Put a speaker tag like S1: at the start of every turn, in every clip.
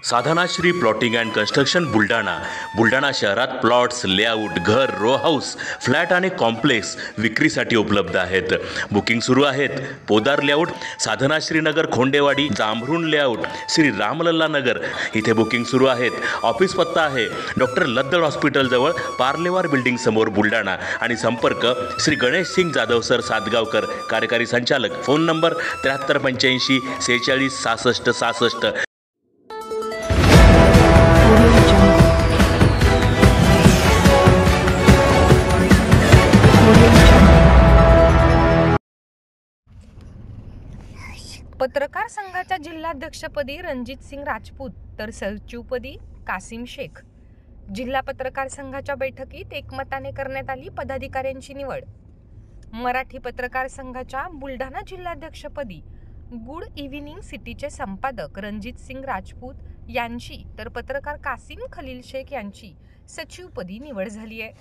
S1: Sadhanashri plotting and construction Buldhana शहरात plots, layout, घर, row house, flat आणि कॉम्प्लेक्स विक्रीसाठी उपलब्ध आहेत. बुकिंग सुरू आहेत. पोदार लेआउट, साधनाश्री नगर, खोंडेवाडी, जांभरुण लेआउट, श्री रामलल्ला नगर इथे बुकिंग सुरू आहेत. ऑफिस पत्ता आहे डॉक्टर लद्दड हॉस्पिटल जवळ, पार्लेवार बिल्डिंग समोर, बुलढाणा. आणि संपर्क श्री गणेश सिंग जाधव सर सातगावकर, कार्यकारी संचालक. Phone number 7385 46 66 66.
S2: पत्रकार संघाच्या जिल्हाध्यक्षपदी रणजित सिंग राजपूत तर सचिवपदी कासिम शेख. जिल्हा पत्रकार संघाच्या बैठकीत एकमताने करण्यात आली पदाधिकाऱ्यांची निवड. मराठी पत्रकार संघाच्या बुलढाणा जिल्हाध्यक्षपदी गुड इव्हिनिंग सिटीचे संपादक रणजित सिंग राजपूत यांची तर पत्रकार कासिम खलील शेख यांची सचिवपदी निवड झाली आहे.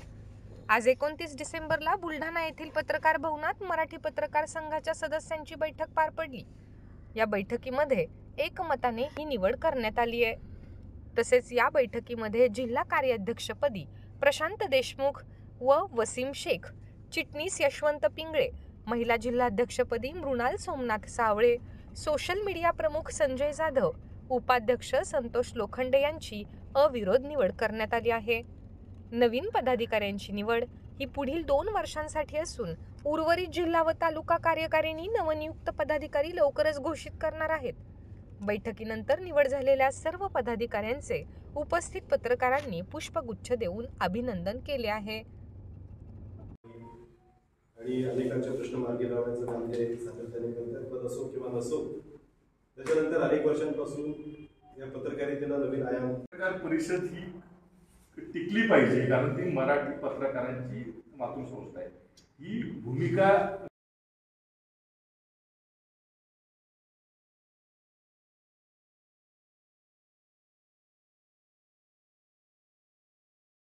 S2: आज 29 डिसेंबरला बुलढाणा येथील पत्रकार भवनात मराठी पत्रकार संघाच्या सदस्यांची बैठक पार पडली. या बैठकीमध्ये एकमताने ही निवड करण्यात आली आहे. तसेच या बैठकीमध्ये जिल्हा कार्याध्यक्षपदी प्रशांत देशमुख व वसीम शेख, चिटणीस यशवंत पिंगळे, महिला जिल्हाध्यक्षपदी मृणाल सोमनाथ सावळे, सोशल मीडिया प्रमुख संजय जाधव, उपाध्यक्ष संतोष लोखंडे यांची अविरोध निवड करण्यात आली आहे. नवीन पदाधिकाऱ्यांची निवड ही पुढील 2 वर्षांसाठी असून उर्वरित जिल्हा व तालुका कार्यकारिणी नवनियुक्त पदाधिकारी लवकरच घोषित करणार आहेत. बैठकीनंतर निवड झालेल्या सर्व पदाधिकाऱ्यांचे उपस्थित पत्रकारांनी पुष्पगुच्छ देऊन अभिनंदन केले आहे.
S3: आणि अनेकांचे प्रश्न मार्गी लावण्याचं काम ते सातत्याने करतात. पद असो किंवा नसो, त्याच्यानंतर अनेक वर्षांपासून या पत्रकारितेला नवीन आयाम.
S4: पत्रकार परिषद ही टिकली पाहिजे, कारण ती मराठी पत्रकारांची मातृसंस्था आहे. ही भूमिका